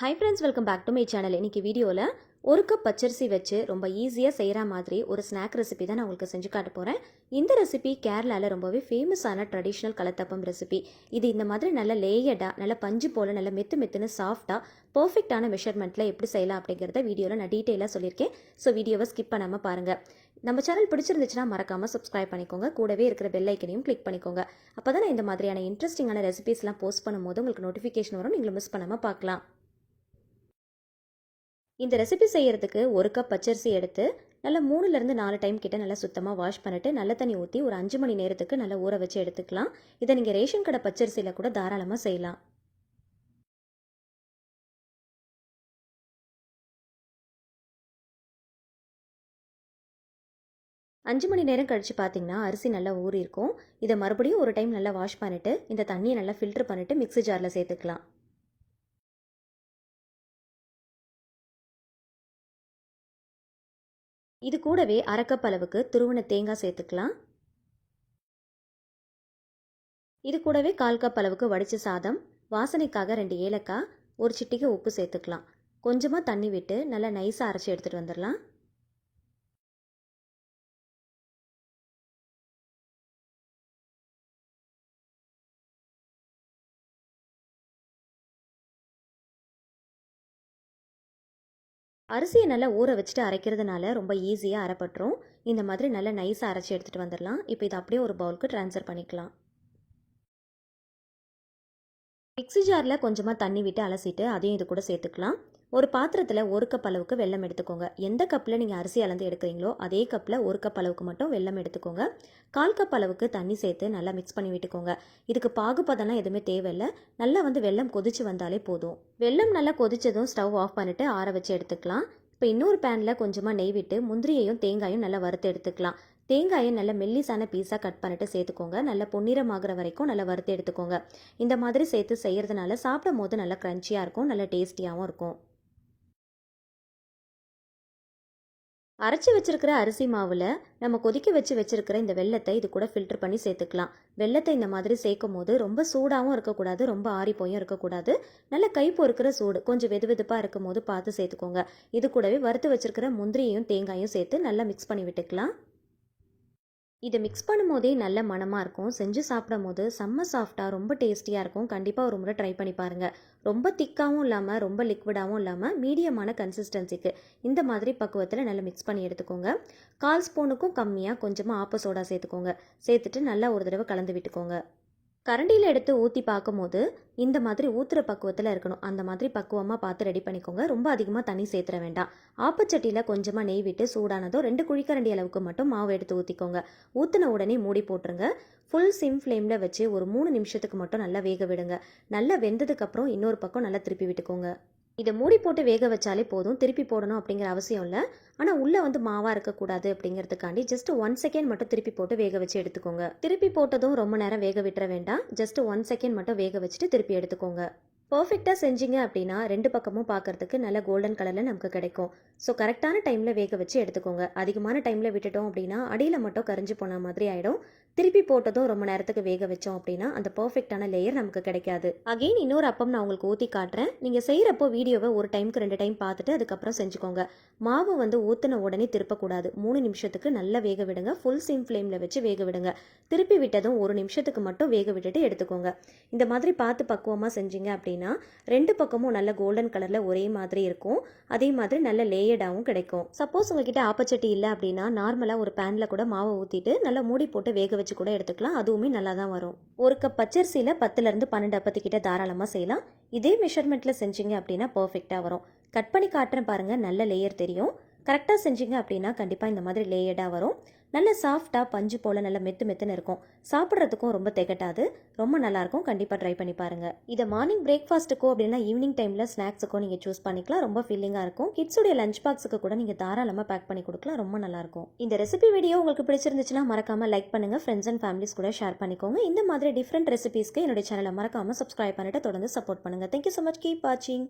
Hi friends, welcome back to my channel. இன்றைக்கி வீடியோவில் ஒரு கப் பச்சரிசி வச்சு ரொம்ப ஈஸியாக செய்கிற மாதிரி ஒரு ஸ்நாக் ரெசிபி தான் நான் உங்களுக்கு செஞ்சு காட்ட போகிறேன். இந்த ரெசிபி கேரளாவில் ரொம்பவே ஃபேமஸான ட்ரெடிஷ்னல் கலத்தப்பம் ரெசிபி. இது இந்த மாதிரி நல்ல லேயர்டாக, நல்ல பஞ்சு போல் நல்ல மெத்துன்னு சாஃப்டாக பர்ஃபெக்டான மெஷர்மெண்ட்டில் எப்படி செய்யலாம் அப்படிங்கிறத வீடியோவில் நான் டீட்டெயிலாக சொல்லியிருக்கேன். ஸோ வீடியோவை ஸ்கிப் பண்ணாமல் பாருங்கள். நம்ம சேனல் பிடிச்சிருந்துச்சுன்னா மறக்காமல் சப்ஸ்கிரைப் பண்ணிக்கோங்க. கூடவே இருக்கிற பெல் ஐக்கனையும் கிளிக் பண்ணிக்கோங்க. அப்போ தான் இந்த மாதிரியான இன்ட்ரெஸ்டிங்கான ரெசிபிஸ்லாம் போஸ்ட் பண்ணும்போது உங்களுக்கு நோட்டிஃபிகேஷன் வரும், நீங்களும் மிஸ் பண்ணாமல் பார்க்கலாம். இந்த ரெசிபி செய்கிறதுக்கு ஒரு கப் பச்சரிசி எடுத்து நல்லா 3லேருந்து 4 டைம் கிட்ட நல்லா சுத்தமாக வாஷ் பண்ணிவிட்டு நல்ல தண்ணி ஊற்றி ஒரு 5 மணி நேரத்துக்கு நல்லா ஊற வச்சு எடுத்துக்கலாம். இதை நீங்கள் ரேஷன் கடை பச்சரிசியில் கூட தாராளமாக செய்யலாம். அஞ்சு மணி நேரம் கழித்து பார்த்தீங்கன்னா அரிசி நல்லா ஊறி இருக்கும். இதை மறுபடியும் ஒரு டைம் நல்லா வாஷ் பண்ணிவிட்டு இந்த தண்ணியை நல்லா ஃபில்டர் பண்ணிவிட்டு மிக்ஸி ஜாரில் சேர்த்துக்கலாம். இது கூடவே அரை கப் அளவுக்கு துருவன தேங்காய் சேர்த்துக்கலாம். இது கூடவே 1/4 கப் அளவுக்கு வடிச்ச சாதம், வாசனைக்காக 2 ஏலக்காய், ஒரு சிட்டிகை உப்பு சேர்த்துக்கலாம். கொஞ்சமாக தண்ணி விட்டு நல்லா நைஸாக அரைச்சி எடுத்துகிட்டு வந்துடலாம். அரிசியை நல்லா ஊற வச்சுட்டு அரைக்கிறதுனால ரொம்ப ஈஸியாக அரைப்பட்டுரும். இந்த மாதிரி நல்லா நைஸாக அரைச்சி எடுத்துகிட்டு வந்துடலாம். இப்போ இதை அப்படியே ஒரு பவுலுக்கு ட்ரான்ஸ்ஃபர் பண்ணிக்கலாம். மிக்ஸி ஜாரில் கொஞ்சமாக தண்ணி விட்டு அலசிட்டு அதையும் இது கூட சேர்த்துக்கலாம். ஒரு பாத்திரத்தில் 1 கப் அளவுக்கு வெல்லம் எடுத்துக்கோங்க. எந்த கப்பில் நீங்கள் அரிசி அளந்து எடுக்கிறீங்களோ அதே கப்பில் 1 கப் அளவுக்கு மட்டும் வெல்லம் எடுத்துக்கோங்க. 1/4 கப் அளவுக்கு தண்ணி சேர்த்து நல்லா மிக்ஸ் பண்ணி விட்டுக்கோங்க. இதுக்கு பாகுபதம்லாம் எதுவுமே தேவையில்லை. நல்லா வெல்லம் கொதிச்சு வந்தாலே போதும். வெல்லம் நல்லா கொதிச்சதும் ஸ்டவ் ஆஃப் பண்ணிவிட்டு ஆற வச்சு எடுத்துக்கலாம். இப்போ இன்னொரு பேனில் கொஞ்சமாக நெய் விட்டு முந்திரியையும் தேங்காயும் நல்லா வறுத்து எடுத்துக்கலாம். தேங்காயை நல்லா மெல்லிசான பீஸாக கட் பண்ணிட்டு சேர்த்துக்கோங்க. நல்லா பொன்னிறமாகிற வரைக்கும் நல்லா வறுத்து எடுத்துக்கோங்க. இந்த மாதிரி சேர்த்து செய்கிறதுனால சாப்பிடும் போது நல்லா க்ரன்ச்சியாக இருக்கும், நல்லா டேஸ்டியாகவும் இருக்கும். அரைச்சி வச்சிருக்கிற அரிசி மாவில் நம்ம கொதிக்க வச்சிருக்கிற இந்த வெள்ளத்தை இது கூட ஃபில்டர் பண்ணி சேர்த்துக்கலாம். வெள்ளத்தை இந்த மாதிரி சேர்க்கும் போது ரொம்ப சூடாகவும் இருக்கக்கூடாது, ரொம்ப ஆறி போயும் இருக்கக்கூடாது. நல்ல கை பொறுக்கிற சூடு, கொஞ்சம் வெதுப்பாக இருக்கும் போது பார்த்து சேர்த்துக்கோங்க. இது கூடவே வறுத்து வச்சிருக்கிற முந்திரியையும் தேங்காயும் சேர்த்து நல்லா மிக்ஸ் பண்ணி விட்டுக்கலாம். இதை மிக்ஸ் பண்ணும் போதே நல்ல மணமாக இருக்கும். செஞ்சு சாப்பிடும் போது செம்ம சாஃப்டாக ரொம்ப டேஸ்டியாக இருக்கும். கண்டிப்பாக ஒரு முறை ட்ரை பண்ணி பாருங்கள். ரொம்ப திக்காகவும் இல்லாமல் ரொம்ப லிக்விடாகவும் இல்லாமல் மீடியமான கன்சிஸ்டன்சிக்கு இந்த மாதிரி பக்குவத்தில் நல்லா மிக்ஸ் பண்ணி எடுத்துக்கோங்க. 1/4 ஸ்பூனுக்கும் கம்மியாக கொஞ்சமாக ஆப்ப சோடா சேர்த்துக்கோங்க. சேர்த்துட்டு நல்லா ஒரு தடவை கலந்து விட்டுக்கோங்க. கரண்டியில் எடுத்து ஊற்றி பார்க்கும்போது இந்த மாதிரி ஊற்றுற பக்குவத்தில் இருக்கணும். அந்த மாதிரி பக்குவமாக பார்த்து ரெடி பண்ணிக்கோங்க. ரொம்ப அதிகமாக தண்ணி சேர்த்துற வேண்டாம். ஆப்பச்சட்டியில் கொஞ்சமாக நெய் விட்டு சூடானதோ 2 குழிக்கரண்டி அளவுக்கு மட்டும் மாவு எடுத்து ஊற்றிக்கோங்க. ஊற்றின உடனே மூடி போட்டுருங்க. ஃபுல் சிம் ஃப்ளேமில் வச்சு ஒரு 3 நிமிஷத்துக்கு மட்டும் நல்லா வேக விடுங்க. நல்லா வெந்ததுக்கப்புறம் இன்னொரு பக்கம் நல்லா திருப்பி விட்டுக்கோங்க. இதை மூடி போட்டு வேக வச்சாலே போதும். திருப்பி போடணும் அப்படிங்கிற அவசியம் இல்லை. ஆனால் உள்ளே மாவாக இருக்கக்கூடாது அப்படிங்கிறதுக்காண்டி ஜஸ்ட் 1 செகண்ட் மட்டும் திருப்பி போட்டு வேக வச்சு எடுத்துக்கோங்க. திருப்பி போட்டதும் ரொம்ப நேரம் வேக விட்டுற வேண்டாம். ஜஸ்ட் 1 செகண்ட் மட்டும் வேக வச்சுட்டு திருப்பி எடுத்துக்கோங்க. பர்ஃபெக்டாக செஞ்சீங்க அப்படின்னா 2 பக்கமும் பார்க்கறதுக்கு நல்ல கோல்டன் கலரில் நமக்கு கிடைக்கும். ஸோ கரெக்டான டைமில் வேக வச்சு எடுத்துக்கோங்க. அதிகமான டைமில் விட்டுட்டோம் அப்படின்னா அடியில் மட்டும் கரைஞ்சி போன மாதிரி ஆகிடும். திருப்பி போட்டதும் ரொம்ப நேரத்துக்கு வேக வச்சோம் அப்படின்னா அந்த பர்ஃபெக்டான லேயர் நமக்கு கிடைக்காது. அகெயின் இன்னொரு அப்பம் நான் உங்களுக்கு ஊற்றி காட்டுறேன். நீங்கள் செய்கிறப்போ வீடியோவை ஒரு டைமுக்கு 2 டைம் பார்த்துட்டு அதுக்கப்புறம் செஞ்சுக்கோங்க. மாவு ஊற்றின உடனே திருப்பக்கூடாது. 3 நிமிஷத்துக்கு நல்லா வேக விடுங்க. ஃபுல் சிம் ஃப்ளேமில் வச்சு வேக விடுங்க. திருப்பி விட்டதும் 1 நிமிஷத்துக்கு மட்டும் வேக விட்டுட்டு எடுத்துக்கோங்க. இந்த மாதிரி பார்த்து பக்குவமாக செஞ்சீங்க அப்படின்னா 2 பக்கமும் நல்ல கோல்டன் கலரில் ஒரே மாதிரி இருக்கும். அதே மாதிரி நல்ல லேயர்டாகவும் கிடைக்கும். சப்போஸ் உங்ககிட்ட ஆப்பச்சட்டி இல்லை அப்படின்னா நார்மலாக ஒரு பேனில் கூட மாவை ஊற்றிட்டு நல்லா மூடி போட்டு வேக வச்சு கூட எடுத்துக்கலாம். அதுவுமே நல்லா தான் வரும். 1 கப் பச்சரிசியில் 10லேருந்து 12 அப்பத்துக்கிட்ட தாராளமாக செய்யலாம். இதே மெஷர்மெண்ட்டில் செஞ்சீங்க அப்படின்னா பர்ஃபெக்டாக வரும். கட் பண்ணி காட்டுறேன் பாருங்கள், நல்ல லேயர் தெரியும். கரெக்டாக செஞ்சீங்க அப்படின்னா கண்டிப்பாக இந்த மாதிரி லேயர்டாக வரும். நல்ல சாஃப்டாக பஞ்சு போல் நல்ல மெத்துன்னு இருக்கும். சாப்பிட்றதுக்கும் ரொம்ப திகட்டாது, ரொம்ப நல்லாயிருக்கும். கண்டிப்பாக ட்ரை பண்ணி பாருங்கள். இதை மார்னிங் பிரேக்ஃபாஸ்ட்டுக்கோ அப்படின்னா ஈவினிங் டைமில் ஸ்நாக்ஸுக்கோ நீங்கள் சூஸ் பண்ணிக்கலாம். ரொம்ப ஃபீலிங்காக இருக்கும். கிட்ஸுடைய லஞ்ச் பாக்ஸுக்கு கூட நீங்கள் தாராளமாக பேக் பண்ணி கொடுக்கலாம். ரொம்ப நல்லாயிருக்கும். இந்த ரெசிபி வீடியோ உங்களுக்கு பிடிச்சிருந்துச்சுன்னா மறக்காமல் லைக் பண்ணுங்கள். ஃப்ரெண்ட்ஸ் அண்ட் ஃபேமிலிஸ் கூட ஷேர் பண்ணிக்கோங்க. இந்த மாதிரி டிஃப்ரெண்ட் ரெசிபீஸ்க்கு என்னுடைய சேனலை மறக்காமல் சப்ஸ்கிரைப் பண்ணிட்டு தொடர்ந்து சப்போர்ட் பண்ணுங்கள். Thank you so much. கீப் வாட்சிங்.